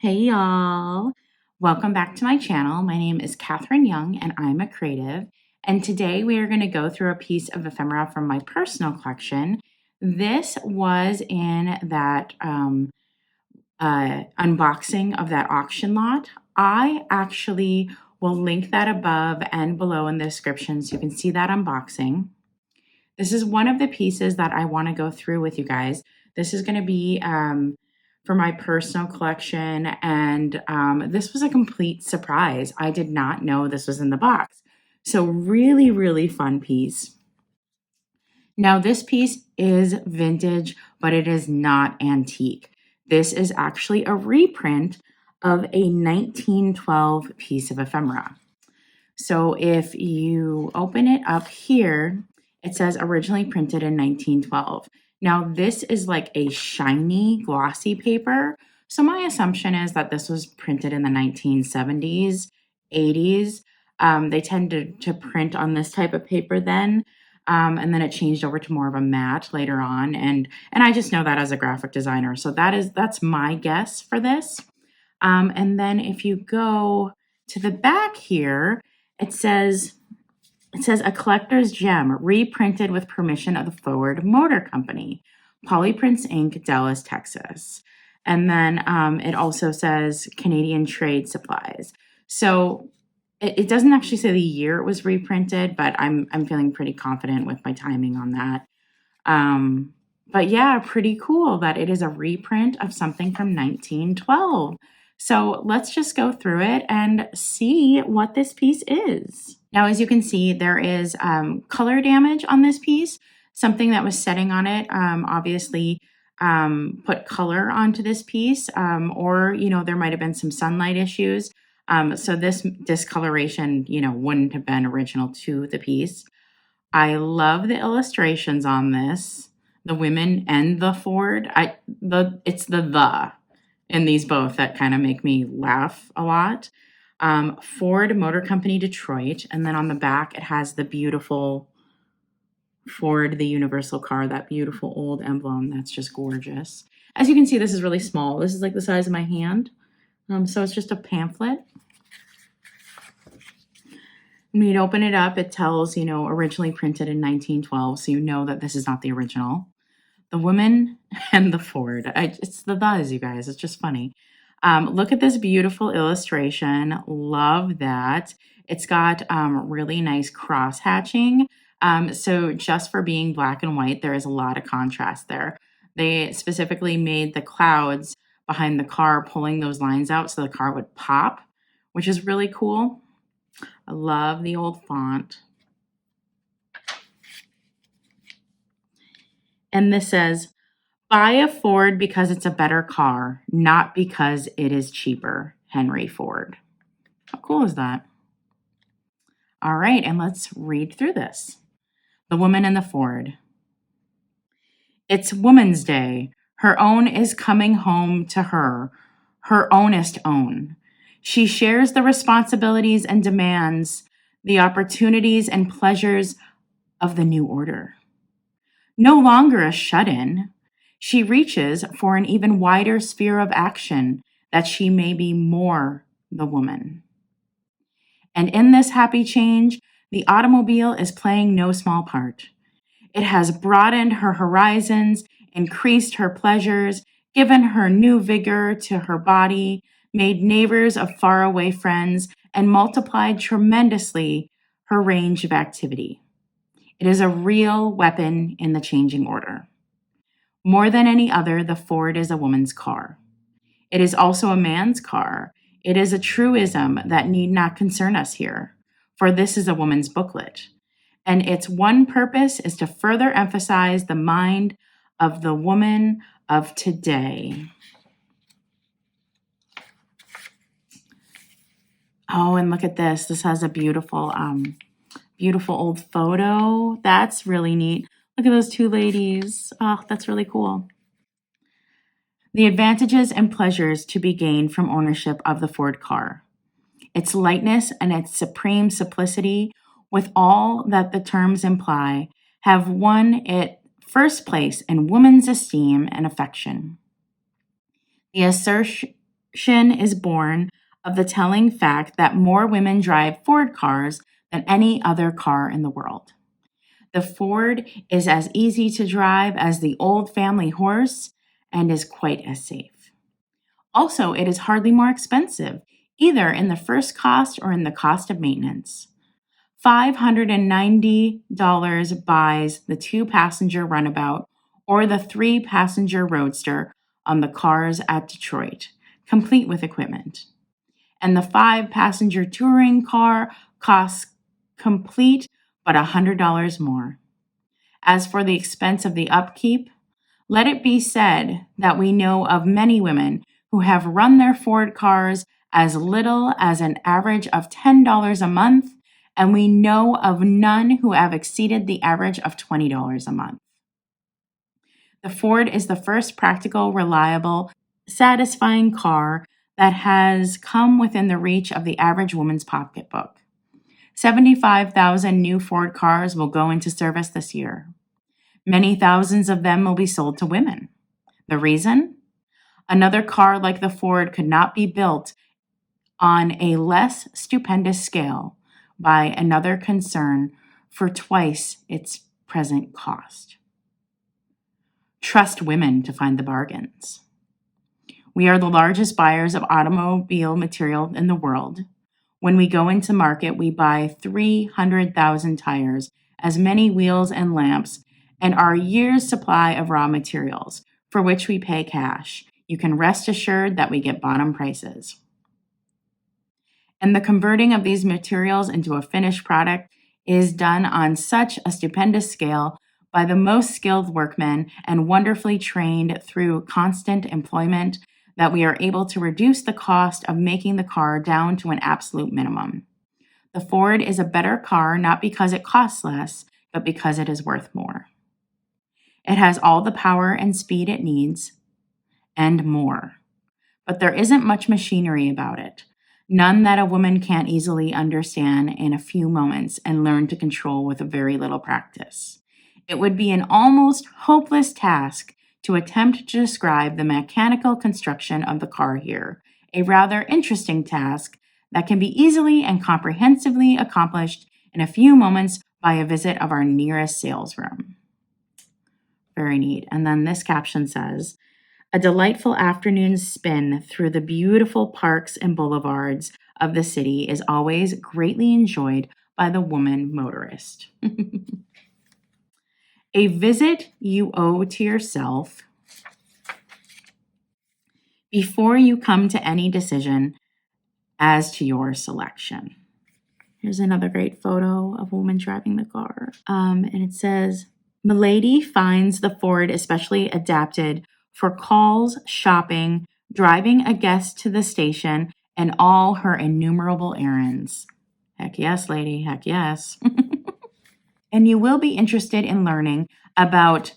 Hey y'all, welcome back to my channel. My name is Katherine Young and I'm a creative. And today we are going to go through a piece of ephemera from my personal collection. This was in that unboxing of that auction lot. I actually will link that above and below in the description so you can see that unboxing. This is one of the pieces that I want to go through with you guys. This is going to be for my personal collection, and this was a complete surprise. I did not know this was in the box. So really, really fun piece. Now this piece is vintage, but it is not antique. This is actually a reprint of a 1912 piece of ephemera. So if you open it up here, it says originally printed in 1912. Now this is like a shiny glossy paper. So my assumption is that this was printed in the 1970s, 80s. They tended to print on this type of paper then. And then it changed over to more of a matte later on. And I just know that as a graphic designer. So that's my guess for this. And then if you go to the back here, it says a collector's gem reprinted with permission of the Ford Motor Company, Polyprints Inc., Dallas, Texas. And then it also says Canadian Trade Supplies. So it doesn't actually say the year it was reprinted, but I'm feeling pretty confident with my timing on that. But yeah, pretty cool that it is a reprint of something from 1912. So let's just go through it and see what this piece is. Now, as you can see, there is color damage on this piece. Something that was setting on it obviously put color onto this piece, or, there might have been some sunlight issues. So this discoloration, wouldn't have been original to the piece. I love the illustrations on this, the women and the Ford. It's the in these both that kind of make me laugh a lot. Ford Motor Company, Detroit. And then on the back, it has the beautiful Ford, the universal car, that beautiful old emblem. That's just gorgeous. As you can see, this is really small. This is like the size of my hand. So it's just a pamphlet. When you open it up, it tells, originally printed in 1912. So you know that this is not the original. The woman and the Ford. It's the buzz, you guys. It's just funny. Look at this beautiful illustration. Love that. It's got really nice cross hatching. So just for being black and white, there is a lot of contrast there. They specifically made the clouds behind the car pulling those lines out so the car would pop, which is really cool. I love the old font. And this says, buy a Ford because it's a better car, not because it is cheaper. Henry Ford. How cool is that? All right, and let's read through this. The woman and the Ford. It's Woman's Day. Her own is coming home to her ownest own. She shares the responsibilities and demands, the opportunities and pleasures of the new order. No longer a shut-in, she reaches for an even wider sphere of action that she may be more the woman. And in this happy change, the automobile is playing no small part. It has broadened her horizons, increased her pleasures, given her new vigor to her body, made neighbors of faraway friends, and multiplied tremendously her range of activity. It is a real weapon in the changing order. More than any other, the Ford is a woman's car. It is also a man's car. It is a truism that need not concern us here, for this is a woman's booklet. And its one purpose is to further emphasize the mind of the woman of today. Oh, and look at this. This has a beautiful, beautiful old photo. That's really neat. Look at those two ladies. Oh, that's really cool. The advantages and pleasures to be gained from ownership of the Ford car. Its lightness and its supreme simplicity, with all that the terms imply, have won it first place in woman's esteem and affection. The is born of the telling fact that more women drive Ford cars than any other car in the world. The Ford is as easy to drive as the old family horse and is quite as safe. Also, it is hardly more expensive, either in the first cost or in the cost of maintenance. $590 buys the 2-passenger runabout or the 3-passenger roadster on the cars at Detroit, complete with equipment. And the 5-passenger touring car costs complete but $100 more. As for the expense of the upkeep, let it be said that we know of many women who have run their Ford cars as little as an average of $10 a month, and we know of none who have exceeded the average of $20 a month. The Ford is the first practical, reliable, satisfying car that has come within the reach of the average woman's pocketbook. 75,000 new Ford cars will go into service this year. Many thousands of them will be sold to women. The reason? Another car like the Ford could not be built on a less stupendous scale by another concern for twice its present cost. Trust women to find the bargains. We are the largest buyers of automobile material in the world. When we go into market, we buy 300,000 tires, as many wheels and lamps, and our year's supply of raw materials, for which we pay cash. You can rest assured that we get bottom prices. And the converting of these materials into a finished product is done on such a stupendous scale by the most skilled workmen and wonderfully trained through constant employment that we are able to reduce the cost of making the car down to an absolute minimum. The Ford is a better car not because it costs less, but because it is worth more. It has all the power and speed it needs, and more. But there isn't much machinery about it. None that a woman can't easily understand in a few moments and learn to control with a very little practice. It would be an almost hopeless task to attempt to describe the mechanical construction of the car here, a rather interesting task that can be easily and comprehensively accomplished in a few moments by a visit of our nearest sales room. Very neat. And then this caption says, a delightful afternoon spin through the beautiful parks and boulevards of the city is always greatly enjoyed by the woman motorist. A visit you owe to yourself before you come to any decision as to your selection. Here's another great photo of a woman driving the car. And it says, Milady finds the Ford especially adapted for calls, shopping, driving a guest to the station, and all her innumerable errands. Heck yes, lady, heck yes. And you will be interested in learning about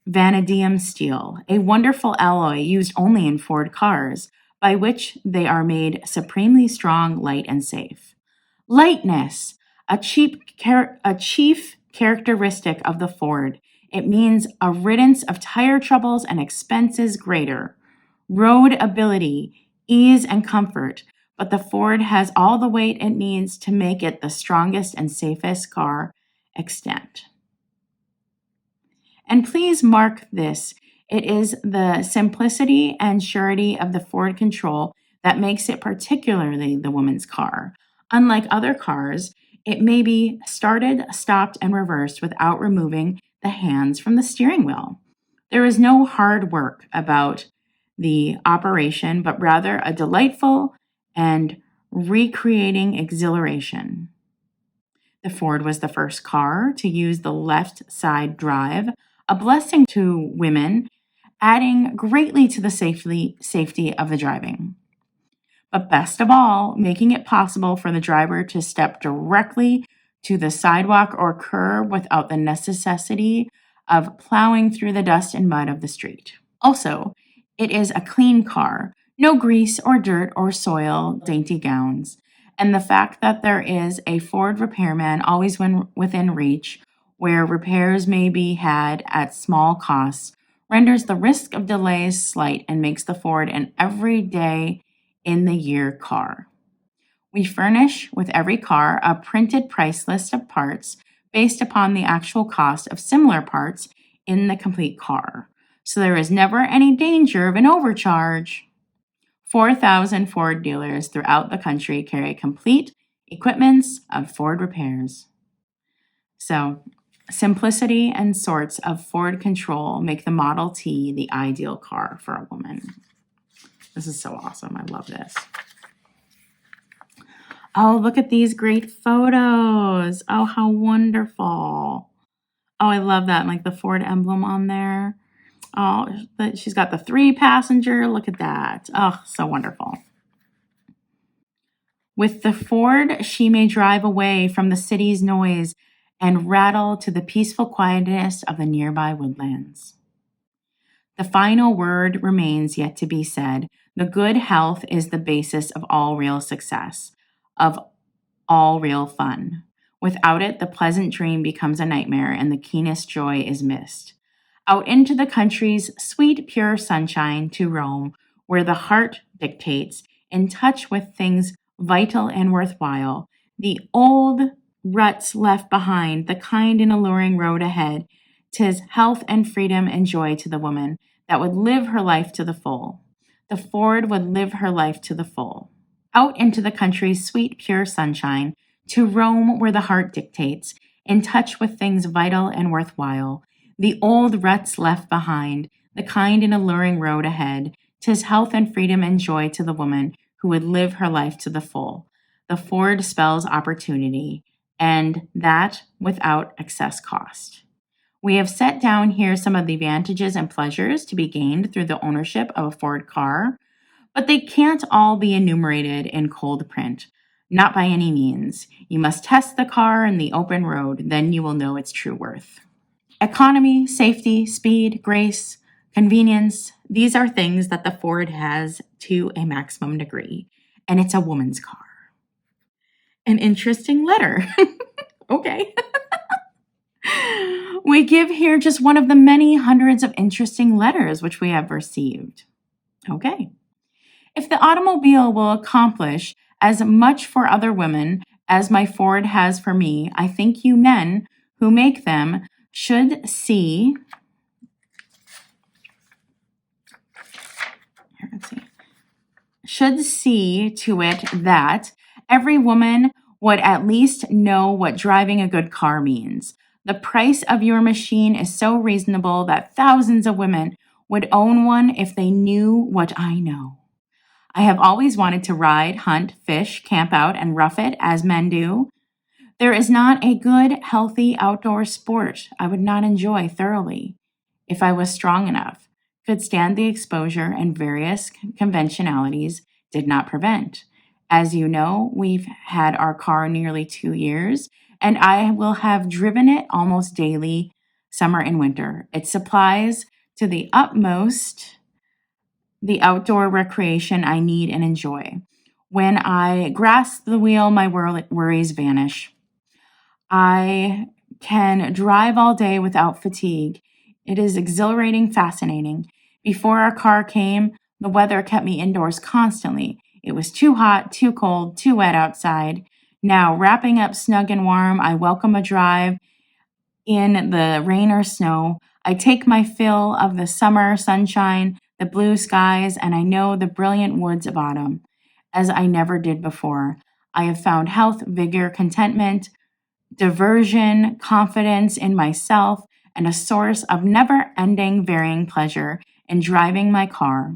vanadium steel, a wonderful alloy used only in Ford cars, by which they are made supremely strong, light, and safe. Lightness, a chief characteristic of the Ford. It means a riddance of tire troubles and expenses greater. Road ability, ease, and comfort, but the Ford has all the weight it needs to make it the strongest and safest car extant. And please mark this. It is the simplicity and surety of the Ford control that makes it particularly the woman's car. Unlike other cars, it may be started, stopped, and reversed without removing the hands from the steering wheel. There is no hard work about the operation, but rather a delightful and recreating exhilaration. The Ford was the first car to use the left side drive, a blessing to women, adding greatly to the safety of the driving. But best of all, making it possible for the driver to step directly to the sidewalk or curb without the necessity of plowing through the dust and mud of the street. Also, it is a clean car, no grease or dirt or soil, dainty gowns. And the fact that there is a Ford repairman always within reach, where repairs may be had at small costs, renders the risk of delays slight and makes the Ford an everyday in the year car. We furnish with every car a printed price list of parts based upon the actual cost of similar parts in the complete car. So there is never any danger of an overcharge. 4,000 Ford dealers throughout the country carry complete equipments of Ford repairs. So, simplicity and sorts of Ford control make the Model T the ideal car for a woman. This is so awesome. I love this. Oh, look at these great photos. Oh, how wonderful. Oh, I love that. Like the Ford emblem on there. Oh, she's got the 3-passenger. Look at that. Oh, so wonderful. With the Ford, she may drive away from the city's noise and rattle to the peaceful quietness of the nearby woodlands. The final word remains yet to be said. The good health is the basis of all real success, of all real fun. Without it, the pleasant dream becomes a nightmare and the keenest joy is missed. Out into the country's sweet, pure sunshine to roam, where the heart dictates, in touch with things vital and worthwhile. The old ruts left behind, the kind and alluring road ahead. 'Tis health and freedom and joy to the woman that would live her life to the full. The Ford would live her life to the full. Out into the country's sweet, pure sunshine, to roam where the heart dictates, in touch with things vital and worthwhile. The old ruts left behind, the kind and alluring road ahead. 'Tis health and freedom and joy to the woman who would live her life to the full. The Ford spells opportunity, and that without excess cost. We have set down here some of the advantages and pleasures to be gained through the ownership of a Ford car, but they can't all be enumerated in cold print. Not by any means. You must test the car in the open road, then you will know its true worth. Economy, safety, speed, grace, convenience, these are things that the Ford has to a maximum degree, and it's a woman's car. An interesting letter. Okay. We give here just one of the many hundreds of interesting letters which we have received. Okay. If the automobile will accomplish as much for other women as my Ford has for me, I think you men who make them should see to it that every woman would at least know what driving a good car means. The price of your machine is so reasonable that thousands of women would own one if they knew what I know. I have always wanted to ride, hunt, fish, camp out, and rough it as men do. There is not a good, healthy outdoor sport I would not enjoy thoroughly if I was strong enough, could stand the exposure and various conventionalities did not prevent. As you know, we've had our car nearly 2 years, and I will have driven it almost daily, summer and winter. It supplies to the utmost the outdoor recreation I need and enjoy. When I grasp the wheel, my worries vanish. I can drive all day without fatigue. It is exhilarating, fascinating. Before our car came, the weather kept me indoors constantly. It was too hot, too cold, too wet outside. Now, wrapping up snug and warm, I welcome a drive in the rain or snow. I take my fill of the summer sunshine, the blue skies, and I know the brilliant woods of autumn, as I never did before. I have found health, vigor, contentment, diversion, confidence in myself, and a source of never-ending, varying pleasure in driving my car.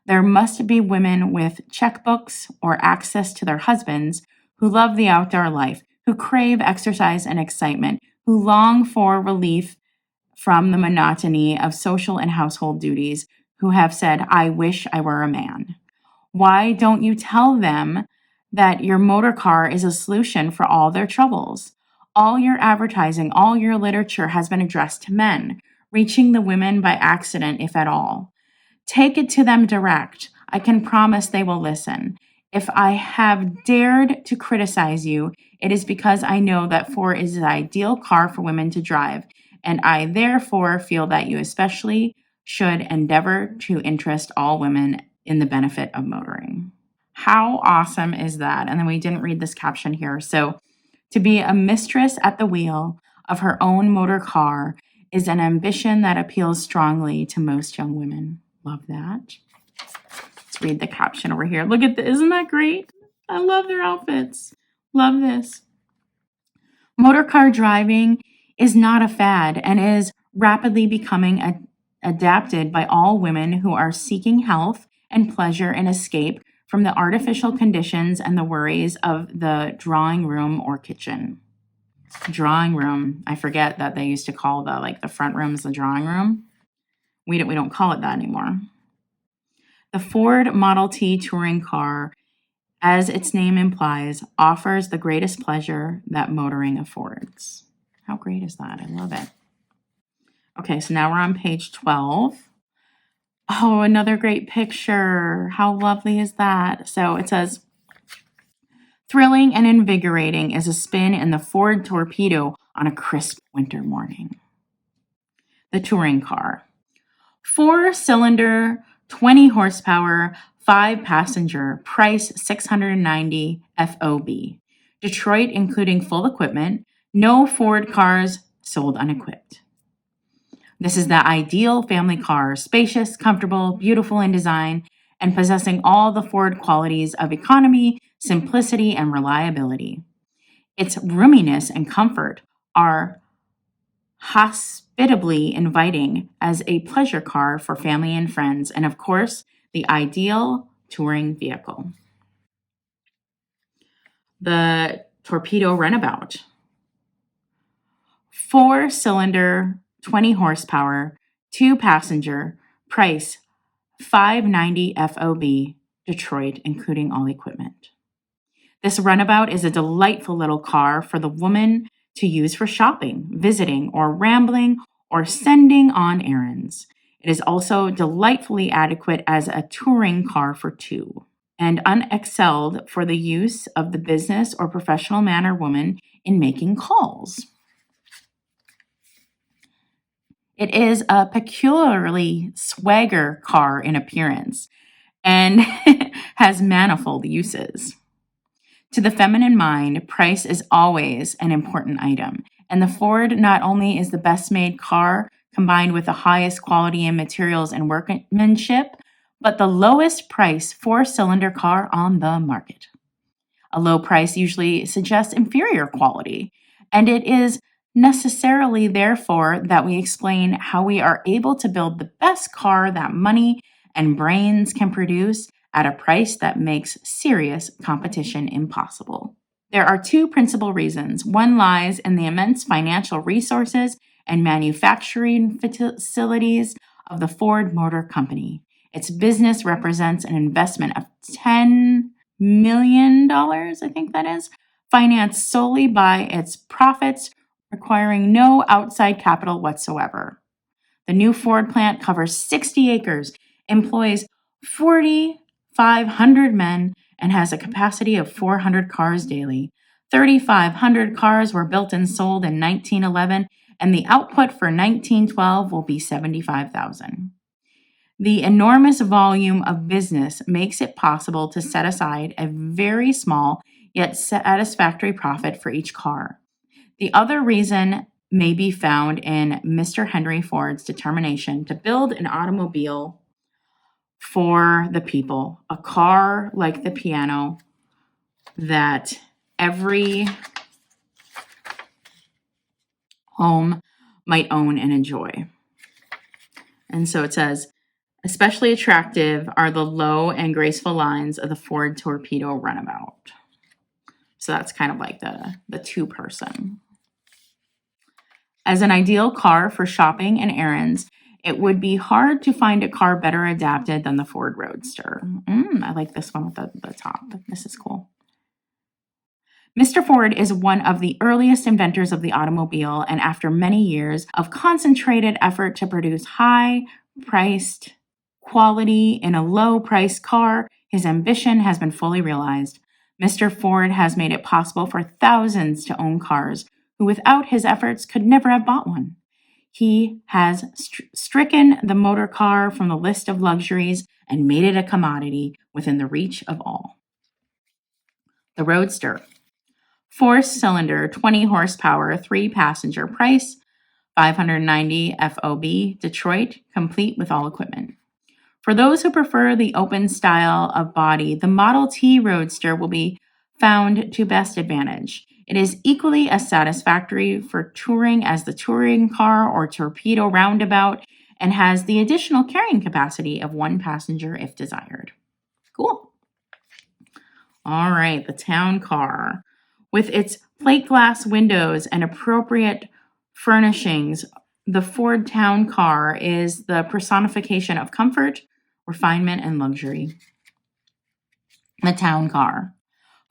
There must be women with checkbooks or access to their husbands who love the outdoor life, who crave exercise and excitement, who long for relief from the monotony of social and household duties, who have said, I wish I were a man. Why don't you tell them that your motor car is a solution for all their troubles? All your advertising, all your literature has been addressed to men, reaching the women by accident, if at all. Take it to them direct. I can promise they will listen. If I have dared to criticize you, it is because I know that Ford is the ideal car for women to drive, and I therefore feel that you especially should endeavor to interest all women in the benefit of motoring. How awesome is that? And then we didn't read this caption here. So, to be a mistress at the wheel of her own motor car is an ambition that appeals strongly to most young women. Love that. Let's read the caption over here. Look at this. Isn't that great? I love their outfits. Love this. Motor car driving is not a fad and is rapidly becoming adapted by all women who are seeking health and pleasure and escape from the artificial conditions and the worries of the drawing room or kitchen. Drawing room. I forget that they used to call the front rooms the drawing room. We don't call it that anymore. The Ford Model T touring car, as its name implies, offers the greatest pleasure that motoring affords. How great is that? I love it. Okay, so now we're on page 12. Oh, another great picture. How lovely is that? So it says, thrilling and invigorating is a spin in the Ford Torpedo on a crisp winter morning. The touring car. 4-cylinder, 20 horsepower, 5-passenger, price $690 FOB. Detroit, including full equipment. No Ford cars sold unequipped. This is the ideal family car, spacious, comfortable, beautiful in design, and possessing all the Ford qualities of economy, simplicity, and reliability. Its roominess and comfort are hospitably inviting as a pleasure car for family and friends, and of course, the ideal touring vehicle. The Torpedo Runabout. 4-cylinder, 20 horsepower, 2-passenger, price $590 FOB, Detroit, including all equipment. This runabout is a delightful little car for the woman to use for shopping, visiting, or rambling, or sending on errands. It is also delightfully adequate as a touring car for two, and unexcelled for the use of the business or professional man or woman in making calls. It is a peculiarly swagger car in appearance and has manifold uses. To the feminine mind, price is always an important item, and the Ford not only is the best made car combined with the highest quality in materials and workmanship, but the lowest price 4-cylinder car on the market. A low price usually suggests inferior quality, and it is necessarily therefore that we explain how we are able to build the best car that money and brains can produce at a price that makes serious competition impossible. There are two principal reasons. One lies in the immense financial resources and manufacturing facilities of the Ford Motor Company. Its business represents an investment of $10 million, I think that is, financed solely by its profits, requiring no outside capital whatsoever. The new Ford plant covers 60 acres, employs 4,500 men, and has a capacity of 400 cars daily. 3,500 cars were built and sold in 1911, and the output for 1912 will be 75,000. The enormous volume of business makes it possible to set aside a very small yet satisfactory profit for each car. The other reason may be found in Mr. Henry Ford's determination to build an automobile for the people, a car like the piano that every home might own and enjoy. And so it says, especially attractive are the low and graceful lines of the Ford Torpedo Runabout. So that's kind of like the two-person. As an ideal car for shopping and errands, it would be hard to find a car better adapted than the Ford Roadster. I like this one with the top. This is cool. Mr. Ford is one of the earliest inventors of the automobile, and after many years of concentrated effort to produce high-priced quality in a low-priced car, his ambition has been fully realized. Mr. Ford has made it possible for thousands to own cars who without his efforts could never have bought one. He has stricken the motor car from the list of luxuries and made it a commodity within the reach of all. The Roadster. 4-cylinder, 20 horsepower, 3-passenger, price $590 FOB, Detroit, complete with all equipment. For those who prefer the open style of body, the Model T Roadster will be found to best advantage. It is equally as satisfactory for touring as the touring car or torpedo roundabout and has the additional carrying capacity of 1 passenger if desired. Cool. All right, the town car. With its plate glass windows and appropriate furnishings, the Ford Town Car is the personification of comfort, refinement, and luxury. The Town Car.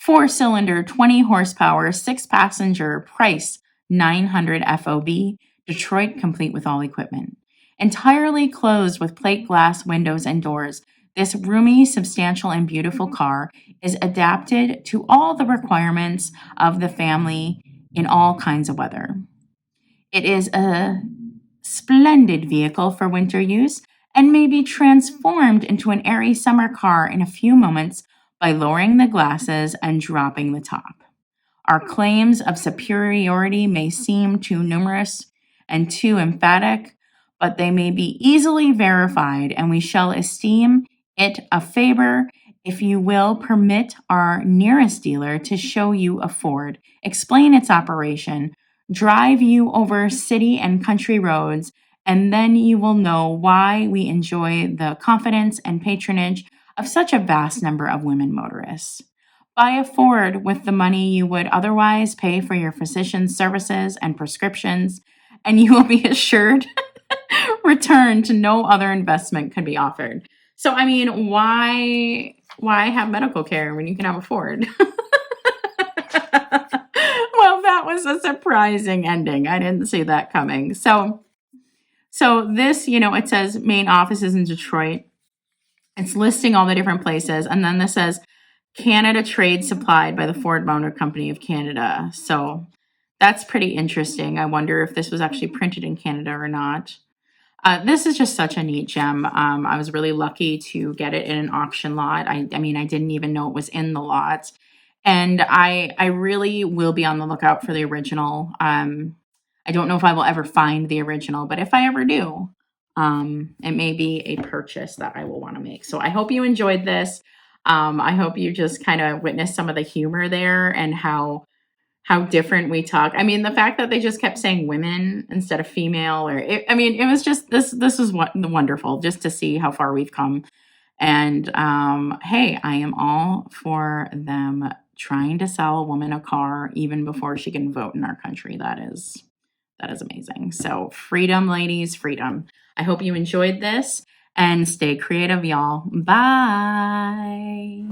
4-cylinder, 20 horsepower, 6-passenger, price $900 FOB, Detroit, complete with all equipment. Entirely closed with plate glass windows and doors, this roomy, substantial, and beautiful car is adapted to all the requirements of the family in all kinds of weather. It is a splendid vehicle for winter use and may be transformed into an airy summer car in a few moments by lowering the glasses and dropping the top. Our claims of superiority may seem too numerous and too emphatic, but they may be easily verified, and we shall esteem it a favor if you will permit our nearest dealer to show you a Ford, explain its operation, drive you over city and country roads, and then you will know why we enjoy the confidence and patronage of such a vast number of women motorists. Buy a Ford with the money you would otherwise pay for your physician's services and prescriptions, and you will be assured return to no other investment could be offered. So, I mean, why have medical care when you can have a Ford? Well, that was a surprising ending. I didn't see that coming. So this, it says main offices in Detroit. It's listing all the different places. And then this says Canada trade supplied by the Ford Motor Company of Canada. So that's pretty interesting. I wonder if this was actually printed in Canada or not. This is just such a neat gem. I was really lucky to get it in an auction lot. I mean, I didn't even know it was in the lot. And I really will be on the lookout for the original. I don't know if I will ever find the original, but if I ever do, it may be a purchase that I will want to make. So I hope you enjoyed this. I hope you just kind of witnessed some of the humor there and how different we talk. I mean, the fact that they just kept saying women instead of female, it was just this is wonderful just to see how far we've come. And hey, I am all for them trying to sell a woman a car even before she can vote in our country. That is amazing. So freedom, ladies, freedom. I hope you enjoyed this and stay creative, y'all. Bye.